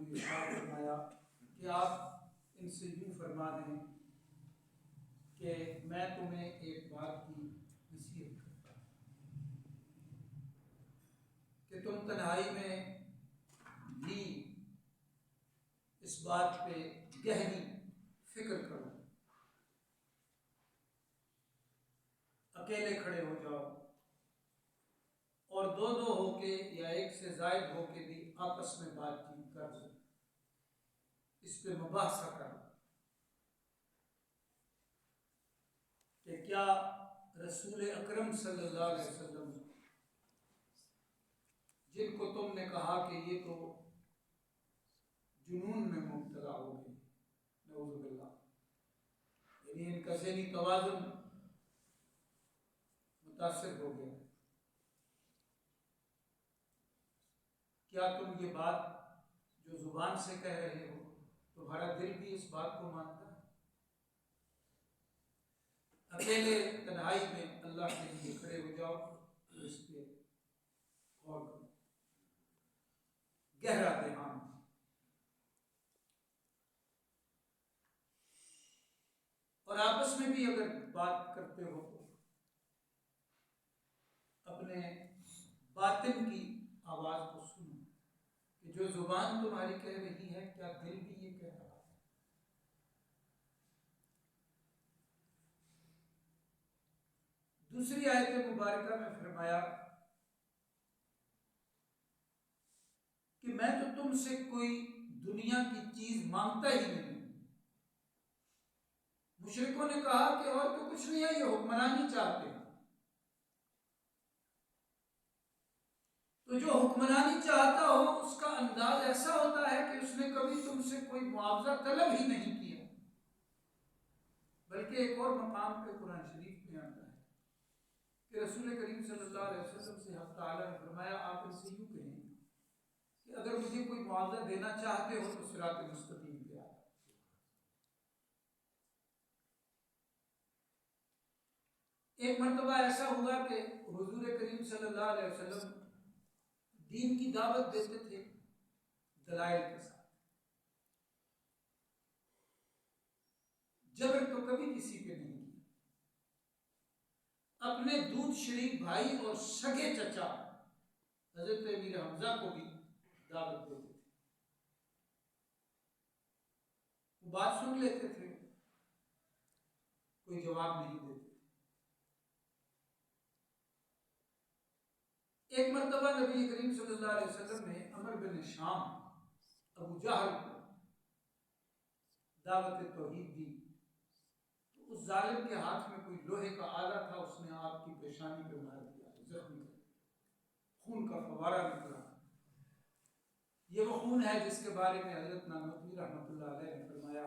मुझे इरशाद फरमाया कि आप इनसे यूँ फरमा दें कि मैं तुम्हें एक बात की नसीहत करता हूँ कि तुम तन्हाई में भी इस बात पे गहरी फिक्र करो, अकेले खड़े हो जाओ और दो दो होके या एक से जायद होके भी आपस में बातचीत करो, इस पे मुबाहसा करो कि क्या रसूल अकरम सल्लल्लाहु अलैहि वसल्लम जिनको तुमने कहा कि ये तो जुनून में मुब्तला हो गए, नऊज़ुबिल्लाह, यानी इनका ज़हनी तवाज़ुन मुतासिर हो गया, क्या तुम ये बात जो जुबान से कह रहे हो तुम्हारा दिल भी इस बात को मानता है? अकेले तन्हाई में अल्लाह के लिए खड़े हो जाओ, इस पे गौर करो, गहरा ध्यान। और आपस में भी अगर बात करते हो तो अपने बातिन की आवाज को सुनो कि जो जुबान तुम्हारी कह रही है क्या दिल भी ये कह रहा है। दूसरी आयत मुबारका में फरमाया कि मैं तो तुमसे कोई दुनिया की चीज मांगता ही नहीं। मुशरिकों ने कहा कि और तो कुछ नहीं है, ये हुक्मरानी चाहते हैं। तो जो हुक्मरानी चाहता हो उसका अंदाज ऐसा होता है कि उसने कभी तुमसे कोई मुआवजा तलब ही नहीं किया। बल्कि एक और मकाम पे कुरान शरीफ में आता है कि रसूल करीम सल्लल्लाहु अलैहि वसल्लम से हक़ ताला ने फरमाया आप इनसे यूँ कहें कि अगर मुझे कोई मुआवजा देना चाहते हो तो सिरात मुस्तकीम पे आओ। एक मरतबा ऐसा हुआ कि हुजूर करीम सल्लल्लाहु अलैहि वसल्लम दीन की दावत देते थे दलाइल के साथ। जबर तो कभी किसी पे नहीं किया। अपने दूध शरीफ भाई और सगे चचा हजरत अमीर हमजा को भी दावत देते थे। वो बात सुन लेते थे, कोई जवाब नहीं देते। एक मरतबा नबी करीम सल्लल्लाहु अलैहि वसल्लम ने अमर बिन शाम अबू जहल को दावत तौहीद दी तो उस जालिम के हाथ में कोई लोहे का आला था, उसने आपकी पेशानी पे मार दिया, जख्मी कर, खून का फवारा निकला। ये वो खून है जिसके बारे में हजरत नानवी रहमतुल्लाह अलैह ने फरमाया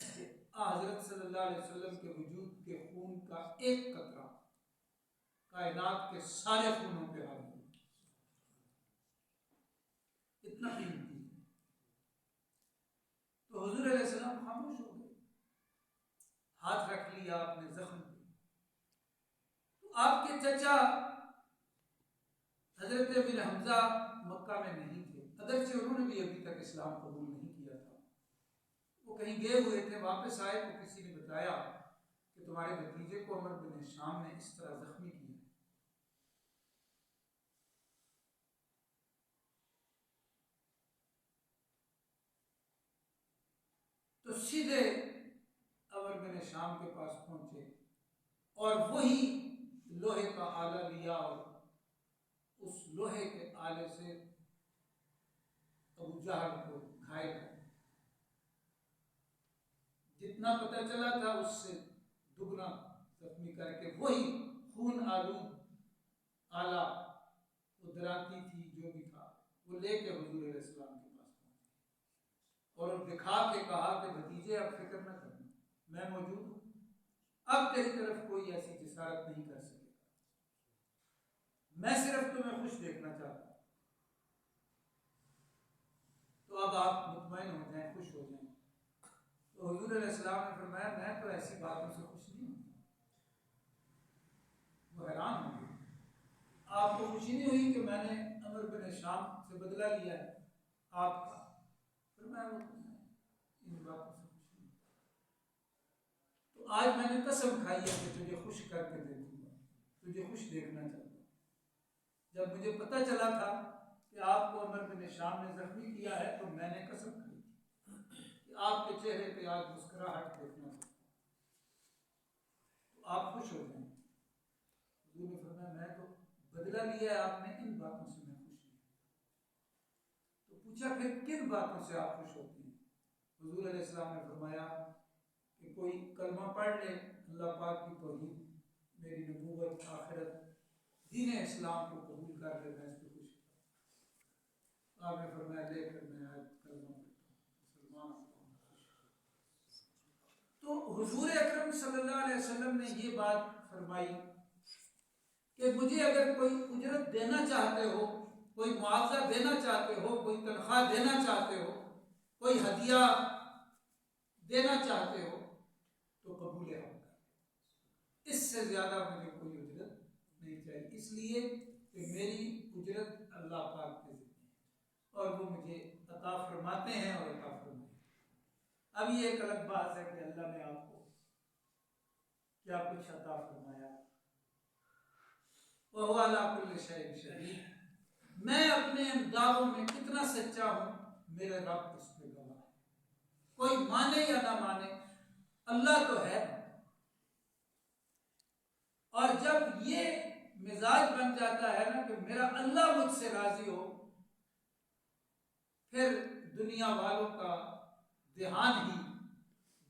कि हजरत सल्लल्लाहु अलैहि वसल्लम के वजूद के खून का एक कतरा कायनात के सारे खूनों पे हावी है, इतना कीमती। तो हुजूर अलैहि सलाम खामोश हो गए, हाथ रख लिया आपने जख्म पे। तो आपके चचा हजरत बिन हमजा मक्का में नहीं थे, अगरचे उन्होंने भी अभी तक इस्लाम कबूल नहीं किया था। वो कहीं गए हुए थे, वापस आए तो किसी ने बताया कि तुम्हारे भतीजे को अमर बिन शाम ने इस तरह जख्मी किया। तो सीधे अमर बिन शाम के पास पहुंचे और वही लोहे का आला लिया और उस लोहे के आले से अबू जहल को घायल कर, जितना पता चला था उससे दुगना जख्मी करके वही खून आलूद आला, वो दराती थी जो भी था, वो लेके हुजूर इस्लाम के पास पहुंचे और दिखा के कहा कि भतीजे अब फिक्र न करना, मैं मौजूद हूं, अब तेरी तरफ कोई ऐसी जिसारत नहीं कर सकेगा, मैं सिर्फ तुम्हें खुश देखना चाहता हूं, तो अब आप मुतमईन हो जाएं, खुश हो जाएं। तो हुजूर अलैहिस्सलाम ने फरमाया मैं तो ऐसी बातों से खुश नहीं हूं। वो हैरान हो गए, आपको खुशी नहीं हुई कि मैंने अमर बिन शाम से बदला लिया है आपका? फरमाया वो इन बातों से खुश नहीं। तो आज मैंने कसम खाई है कि तुझे खुश करके दे दूंगा, तुझे खुश देखना चाहता हूँ। जब मुझे पता चला था कि आपको अमर बिन शाम ने जख्मी किया है तो मैंने कसम खाई कि आपके चेहरे पे आज मुस्कुराहट देखना चाहता हूँ, तो आप खुश हो जाएं। हुजूर ने फरमाया मैं तो बदला लिया है आपने, इन बातों से मैं खुश नहीं। तो पूछा फिर किन बातों से आप खुश होते हैं? हुजूर अलैहिस्सलाम ने फरमाया कि कोई कलमा पढ़ ले, अल्लाह पाक की तौहीद, मेरी नबूवत, आखिरत, दीन इस्लाम को कबूल कर ले, मैं इस पर खुश हूँ। आपने फरमाया लेकर मैं आज कलमा पढ़ता हूँ, मुसलमान हूँ। तो हुजूर अकरम सल्लल्लाहु अलैहि वसल्लम ने ये बात फरमाई कि मुझे अगर कोई उजरत देना चाहते हो, कोई मुआवजा देना चाहते हो, कोई तनख्वाह देना चाहते हो, कोई हदिया देना चाहते हो तो कबूल है। इससे ज्यादा मुझे कोई उजरत नहीं चाहिए, इसलिए कि मेरी उजरत अल्लाह पाक के ज़िम्मे है और वो मुझे अता फरमाते हैं और अता फरमाते हैं। अब ये एक अलग बात है कि अल्लाह ने आपको क्या कुछ अता फरमाया। वह अला कुल्लि शैइन शहीद, मैं अपने दावों में कितना सच्चा हूं, मेरे रब उस पे गवाह है। कोई माने या ना माने, अल्लाह तो है। और जब ये मिजाज बन जाता है ना कि मेरा अल्लाह मुझसे राजी हो, फिर दुनिया वालों का ध्यान ही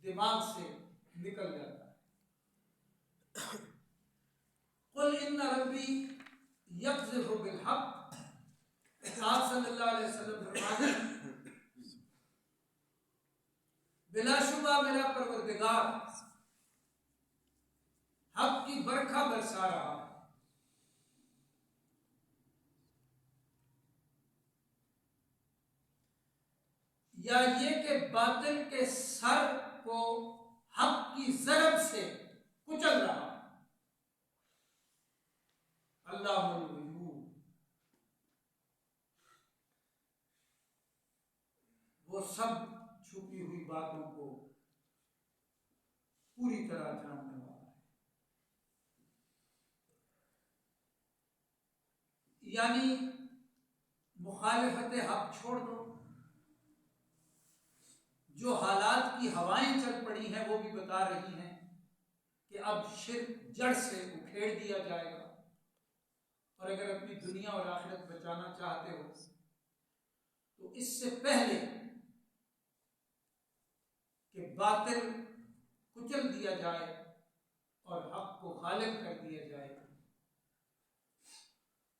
दिमाग से निकल जाता है। कुल इन्ना रब्बी यक़ज़िफ़ु बिल हक़, आप सल्लल्लाहु अलैहि वसल्लम फरमाते हैं बिलाशुबा मेरा परवरदिगार हक की बरखा बरसा रहा है। या ये कि बातिल के सर को हक की ज़रब से कुचल रहा है। अल्लाहुल वजूद, वो सब छुपी हुई बातों को पूरी तरह जानने वाला है। यानी मुखालिफत हक छोड़ दो, जो हालात की हवाएं चल पड़ी हैं वो भी बता रही हैं कि अब शिर्क जड़ से उखेड़ दिया जाएगा, और अगर अपनी दुनिया और आखिरत बचाना चाहते हो तो इससे पहले कि बातिल कुचल दिया जाए और हक को गालिब कर दिया जाए,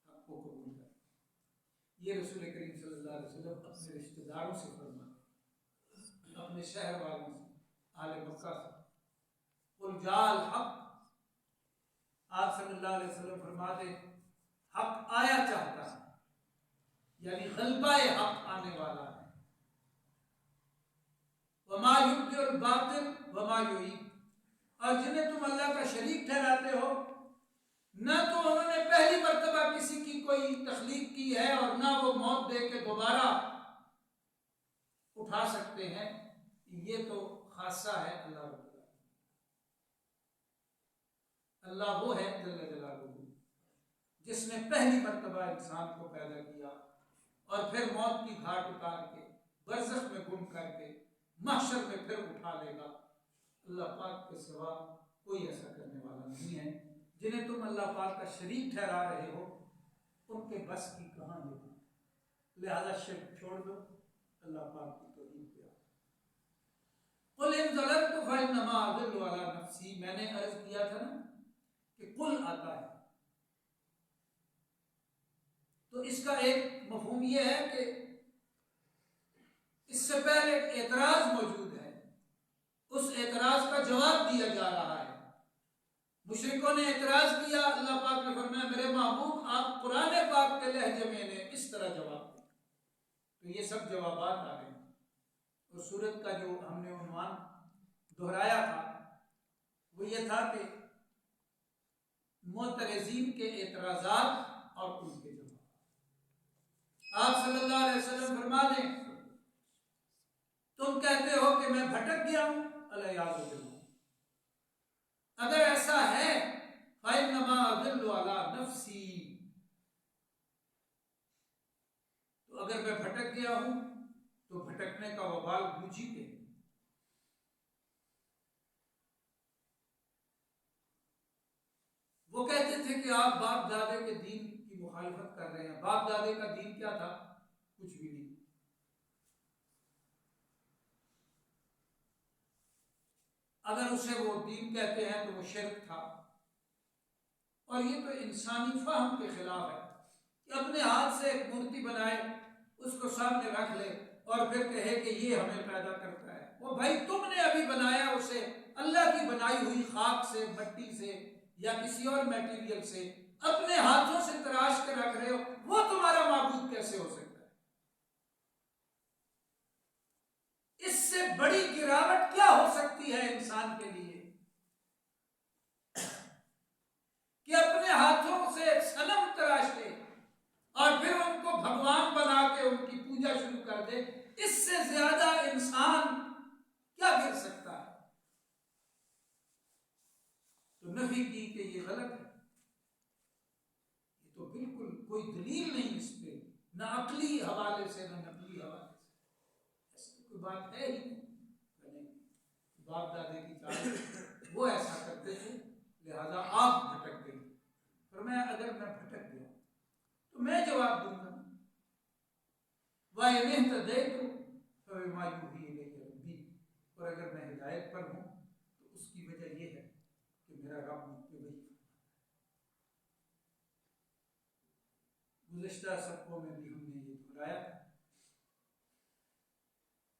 हक को कबूल कर। ये रसूल करीम सल्लल्लाहु अलैहि वसल्लम अपने रिश्तेदारों से फरमाते, अपने शहर वालों से, आले मक्का से, कुल जाल हक। आप सल्लल्लाहु अलैहि वसल्लम फरमाते हक आया चाहता है, यानी गलबा-ए हक आने वाला है। वमा युब्दिउल बातिल वमा युईद, और जिन्हें तुम अल्लाह का शरीक ठहराते हो, ना तो उन्होंने पहली मर्तबा किसी की कोई तख्लीक की है और ना वो मौत दे के दोबारा उठा सकते हैं। ये तो खासा है अल्लाह। अल्लाह वो है जल्ल जलालुहु जिसने पहली मर्तबा इंसान को पैदा किया और फिर मौत की घाट उतार के बरज़ख में गुम करके महशर में फिर उठा लेगा। अल्लाह पाक के सिवा कोई ऐसा करने वाला नहीं है। जिन्हें तुम अल्लाह पाक का शरीक ठहरा रहे हो उनके बस की कहां ये बात। लिहाजा शिर्क छोड़ दो, अल्लाह पाक की तौहीद पे आओ। कुल इन ज़लमतु फ़इन्नमा अज़िल्लु अला नफ़्सी, मैंने अर्ज किया था ना कि कुल आता है, तो इसका एक मफ़हूम यह है कि इससे पहले एक एतराज मौजूद है, उस एतराज का जवाब दिया जा रहा है। मुशरिकों ने एतराज किया, अल्लाह पाक ने फरमाया मेरे महबूब आप कुरान पाक के लहजे में ने इस तरह जवाब दिया। तो ये सब जवाबात आ गए। और सूरत का जो हमने उन्वान दोहराया था वो ये था कि मुतरज़ीन के एतराज़ात और उनके जवाब। आप सल्लल्लाहु अलैहि वसल्लम फरमा दें तुम कहते हो कि मैं भटक गया हूं, अल्लाह, अगर ऐसा है फ़इन्नमा अज़िल्लु अला नफ़्सी, तो अगर मैं भटक गया हूं तो भटकने का वबाल मुझी पे। वो कहते थे कि आप बाप दादे के दीन की मुखालिफत कर रहे हैं। बाप दादे का दीन क्या था? कुछ भी नहीं। अगर उसे वो दीन कहते हैं तो वो शिर्क था। और ये तो इंसानी फहम के खिलाफ है कि अपने हाथ से एक मूर्ति बनाए, उसको सामने रख ले और फिर कहे कि ये हमें पैदा करता है। वो भाई तुमने अभी बनाया उसे अल्लाह की बनाई हुई खाक से, मिट्टी से या किसी और मटेरियल से, अपने हाथों से तराश के रख रहे हो, वो तुम्हारा माबूद कैसे हो सकता है? इससे बड़ी गिरावट क्या हो सकती है इंसान के लिए कि अपने हाथों से सनम तराश ले और फिर उनको भगवान बना के उनकी पूजा शुरू कर दे। इससे ज्यादा इंसान क्या गिर सकता है? तो नफी की कि ये गलत है, ये तो बिल्कुल कोई दलील नहीं इस पे, न अकली हवाले से न नकली हवाले से, ऐसी कोई बात है ही नहीं। बाप दादे की चाल वो ऐसा करते थे, लिहाजा आप भटक गए। पर मैं अगर मैं भटक गया तो मैं जवाब दूंगा, वह और अगर मैं हिदायत पर हूं तो उसकी वजह यह है कि मेरा रब मुझ पे वही। गुज़िश्ता सबकों में भी हमने ये दोहराया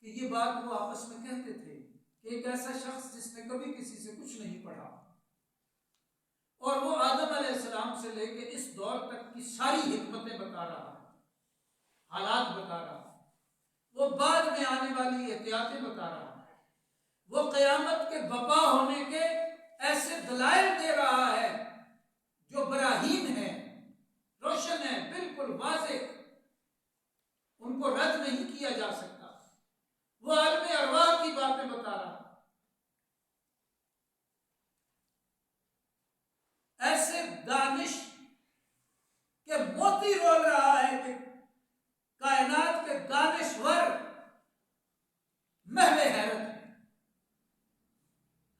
कि ये बात वो आपस में कहते थे कि एक ऐसा शख्स जिसने कभी किसी से कुछ नहीं पढ़ा और वो आदम अलैहिस्सलाम से लेके इस दौर तक की सारी हिकमतें बता रहा, हालात बता रहा, वो बाद में आने वाली एहतियातें बता रहा, वो क़यामत के बपा होने के ऐसे दलाइल दे रहा है जो बराहीन है, रोशन है, बिल्कुल वाज़ेह, उनको रद्द नहीं किया जा सकता। वो आलम अरवाह की बातें बता रहा, ऐसे दानिश के मोती रोल रहा है कि कायनात के दानिश्वर महवे हैरत है।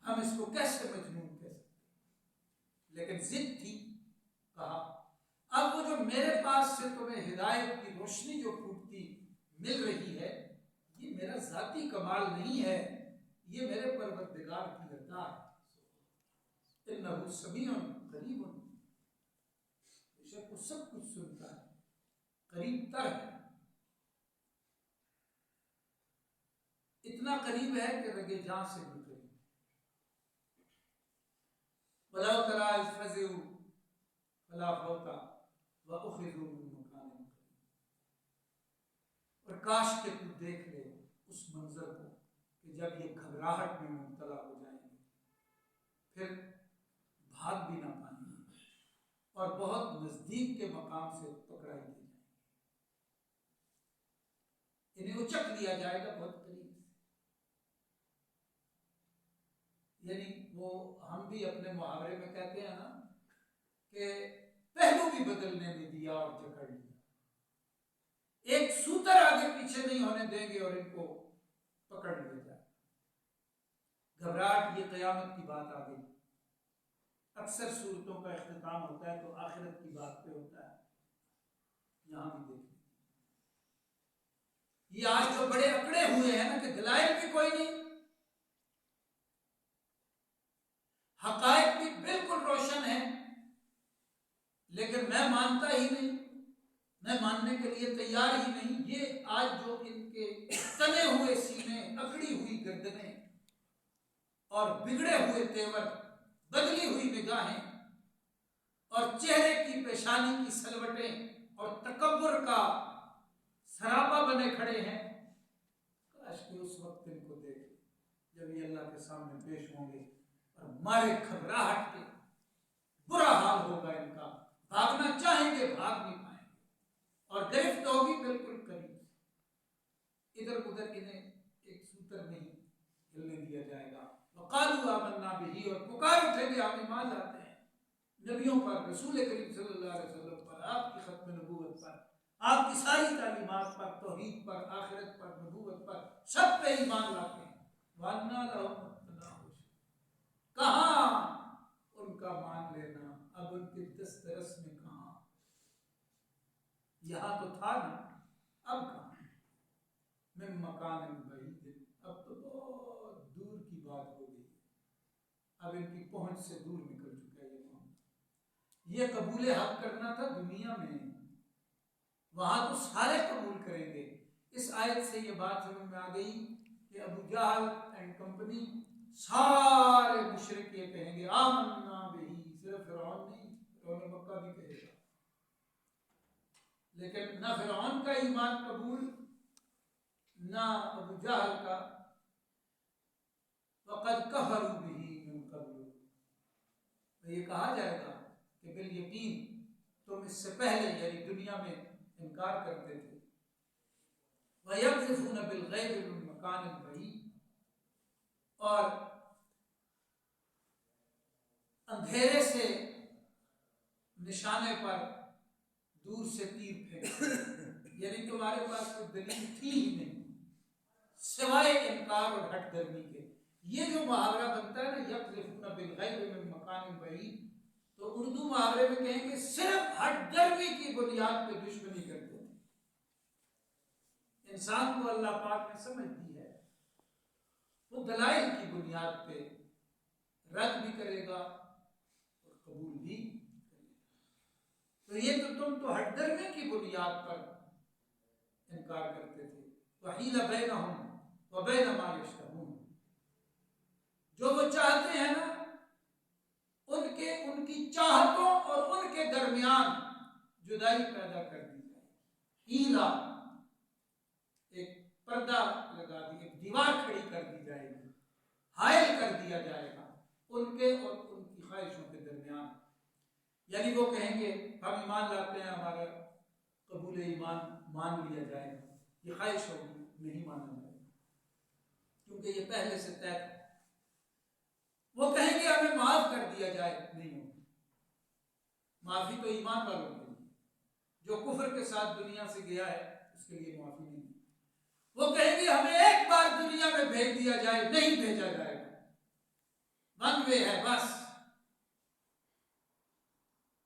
हम इसको कैसे मजनून कह सकते? लेकिन जिद थी, कहा अब वो जो मेरे पास से तुम्हें हिदायत की रोशनी जो फूटती मिल रही है, ये मेरा जाती कमाल नहीं है, ये मेरे परवरदिगार की अता है। इन्नहु समीउन करीबुन, बेशक वो सब कुछ सुनता है, करीब तर है, इतना करीब है कि रगे जान से भी करीब। वलाउ तरा इज़ फज़िउ फला फौता व उख़िज़ू मिन मकान करीब, और काश के तू देख ले उस मंजर को कि जब ये घबराहट में मुब्तला हो जाएंगे, फिर भाग भी ना पाएंगे और बहुत नजदीक के मकाम से पकड़ाई दी जाएंगे, इन्हें उचक लिया जाएगा बहुत करीब से। यानी वो हम भी अपने मुहावरे में कहते हैं ना कि पहलू भी बदलने में दिया और जकड़ लिया, एक सूतर आगे पीछे नहीं होने देंगे और इनको पकड़ लिया जाए। घबराहट, ये क़यामत की बात आ गई। अक्सर सूरतों का इख्तिताम होता है तो आखिरत की बात पे होता है, यहां भी देखिए ये आज जो बड़े अकड़े हुए हैं ना कि दलाइल भी कोई नहीं, हकायक भी बिल्कुल रोशन है, लेकिन मैं मानता ही नहीं, मैं मानने के लिए तैयार ही नहीं। ये आज जो इनके तने हुए सीने, अकड़ी हुई गर्दनें और बिगड़े हुए तेवर, बदली हुई निगाहें और चेहरे की पेशानी की सलवटें और तकब्बुर का सरापा बने खड़े हैं, काश कि उस वक्त इनको देख जब ये अल्लाह के सामने पेश होंगे और मारे घबराहट के बुरा हाल होगा इनका, भागना चाहेंगे भाग नहीं पाएंगे और गिरफ्त होगी बिल्कुल करीब। इधर उधर इन्हें एक उत्तर नहीं हिलने दिया जाएगा। वक़ालू आमन्ना बिही, और पुकार उठेंगे हम ईमान लाते हैं नबियों पर, रसूल करीम सल्लल्लाहु अलैहि वसल्लम पर, आपकी खत्म नबूवत पर, आपकी सारी तालीमात पर, तौहीद पर, आखिरत पर, नबूवत पर, सब पे ईमान लाते हैं। वन्ना लहुम कहाँ उनका मान लेना, अब उनके दस्तरस में कहाँ, यहाँ तो था ना, अब कहाँ, मिन मकान बईद, अब तो बहुत दूर की बात हो गई, अब इनकी पहुंच से दूर निकल चुका है ये मामला। ये कबूल हक करना था दुनिया में, वहां तो सारे कबूल करेंगे। इस आयत से ये बात समझ में आ गई कि अबू जहल एंड कंपनी सारे मुशरिक ये कहेंगे आमन्ना बिही, सिर्फ फिरौन नहीं, फिरौन मक्का भी कहेगा, लेकिन ना फिरौन का ईमान कबूल ना अबू जहल का। वक़द कफ़रू बिही मिन क़ब्ल, तो ये कहा जाएगा कि बिल यकीन तुम इससे पहले यानी दुनिया में इनकार करते थे। वयक़ज़िफ़ून बिल-ग़ैबि मिन मकानिन बईद, और अंधेरे से निशाने पर दूर से तीर फेंक, यानी तुम्हारे पास कोई दलील थी ही नहीं सिवाय इनकार और हटदर्मी के। ये जो मुहावरा बनता है ना, यक़ज़िफ़ून बिल-ग़ैबि मिन मकानिन बईद, तो उर्दू मुहावरे में कहेंगे सिर्फ हटदर्मी की बुनियाद पे दुश्मनी करते थे। इंसान को अल्लाह पाक ने समझ दी है, वो दलाइल की बुनियाद पे रद्द भी करेगा और कबूल भी करेगा। तो ये तो तुम तो हटदर्मी की बुनियाद पर इनकार करते थे। वहीला बैनहुम व बैन मा यश्तहून, जो वो चाहते हैं ना, उनके उनकी चाहतों और उनके दरमियान जुदाई पैदा कर दी जाएगी। हीला, एक पर्दा लगा दी, एक दीवार खड़ी कर दी जाएगी, हायल कर दिया जाएगा उनके और उनकी ख्वाहिशों के दरमियान। यानी वो कहेंगे हम ईमान लाते हैं, हमारा कबूल ईमान मान लिया जाएगा, ये ख्वाहिश होगी, नहीं माना जाएगा क्योंकि ये पहले से तय था। वो कहेंगे हमें माफ कर दिया जाए, नहीं होगा। माफी तो ईमान वालों के लिए, जो कुफ्र के साथ दुनिया से गया है उसके लिए माफी नहीं। वो कहेंगे हमें एक बार दुनिया में भेज दिया जाए, नहीं भेजा जाएगा, वन वे है बस,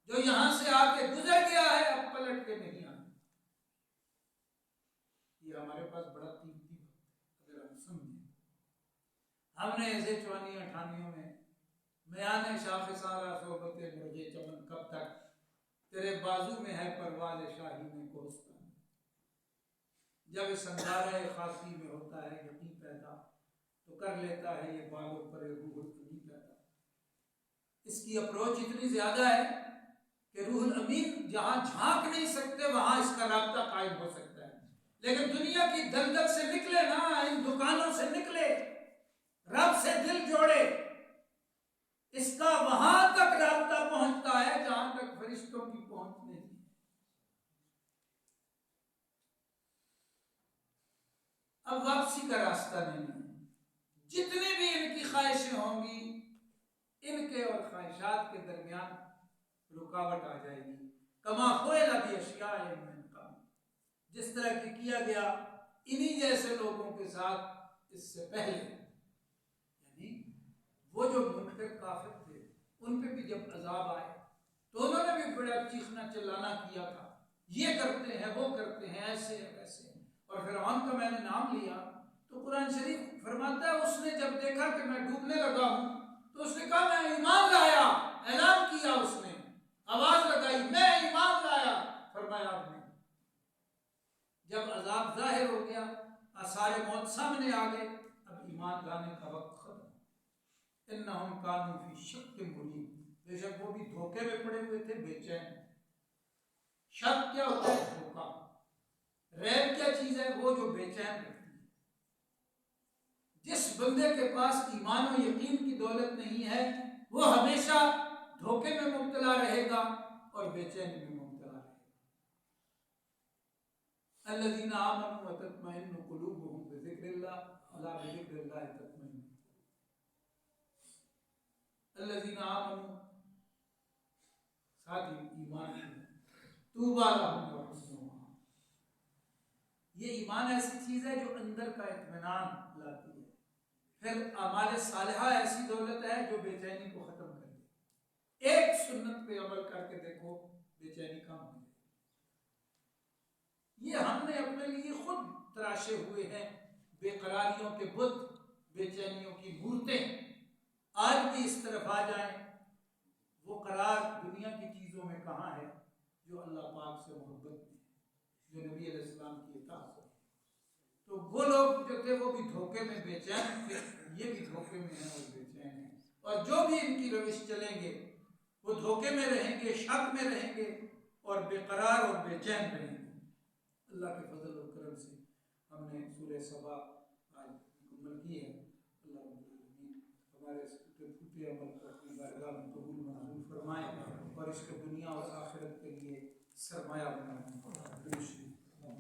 जो यहां से आके गुजर गया है अब पलट के नहीं आना। ये हमारे पास बड़ा कीमती अगर हम समझें। हमने ऐसे 54-58 में मयाने शाख सारा सोबते मुर्गे चमन कब तक, तेरे बाजू में है परवाज़ शाही में कोस्ता। जब इस अंगारे खासी में होता है यकीन पैदा, तो कर लेता है ये बालों पर रूहुल अमीन पैदा। इसकी अप्रोच इतनी ज्यादा है कि रूहुल अमीन जहां झांक नहीं सकते वहां इसका राब्ता कायम हो सकता है। लेकिन दुनिया की दलदल से निकले ना, इन दुकानों से निकले, रब से दिल जोड़े, इसका वहां तक राब्ता पहुंचता है जहां तक फरिश्तों की पहुंच नहीं। अब वापसी का रास्ता नहीं है। जितनी भी इनकी ख्वाहिशें होंगी, इनके और ख्वाहिशात के दरमियान रुकावट आ जाएगी। कमा फ़ुइल भी अशियाए मिन क़ब्ल, जिस तरह की किया गया इन्हीं जैसे लोगों के साथ इससे पहले। यानी वो जो मुनकर काफिर थे, उन पे भी जब अजाब आए तो उन्होंने भी बड़ा चीखना चिल्लाना किया था, ये करते हैं, वो करते हैं, ऐसे है वैसे। और फिरौन का मैंने नाम लिया तो कुरान शरीफ फरमाता है उसने जब देखा कि मैं डूबने लगा हूं तो उसने कहा मैं ईमान लाया, ऐलान किया, उसने आवाज लगाई मैं ईमान लाया। फरमाया आपने जब अजाब जाहिर हो गया, आसार मौत सामने आ गए, अब ईमान लाने का वक्त खत्म। इन्नहुम कानू फी शक्किन मुरीब, बेशक वो भी धोखे में पड़े हुए थे, बेचैन। शक क्या होता है? धोखा। रैब क्या चीज है? वो जो बेचैन रखती है। जिस बंदे के पास ईमान और यकीन की दौलत नहीं है, वो हमेशा धोखे में मुब्तला रहेगा और बेचैनी में मुब्तला रहेगा। अल्लज़ीना आमनू व तत्मइन्नु क़ुलूबुहुम बिज़िक्रिल्लाह, अला बिज़िक्रिल्लाह तत्मइन्नुल अल्लज़ीना आमनू, साथ ही ईमान तूबा लहुम व हुस्नु मआब। ये ईमान ऐसी चीज है जो अंदर का इत्मीनान लाती है। फिर अमाल सालिहा ऐसी दौलत है जो बेचैनी को खत्म कर दे। एक सुन्नत पे अमल करके देखो, बेचैनी कम हो जाए। ये हमने अपने लिए खुद तराशे हुए हैं बेकरारियों के बुत, बेचैनियों की मूर्तें। आज भी इस तरफ आ जाएं, वो करार दुनिया की चीजों में कहाँ है जो अल्लाह पाक से मोहब्बत में, जो नबी अलैहिस्सलाम की इताअत है। तो वो लोग जो थे वो भी धोखे में बेचैन थे, ये भी धोखे में हैं और बेचैन हैं। और जो भी इनकी रविश चलेंगे वो धोखे में रहेंगे, शक में रहेंगे और बेकरार और बेचैन रहेंगे। अल्लाह के फजल और करम से हमने सूरह सबा आज मुकम्मल की है। अल्लाह हमारे फूटे अमल को अपनी बारगाह में कबूल मंजूर फरमाए और इसके दुनिया और आखिरत के लिए सरमाया बनाए।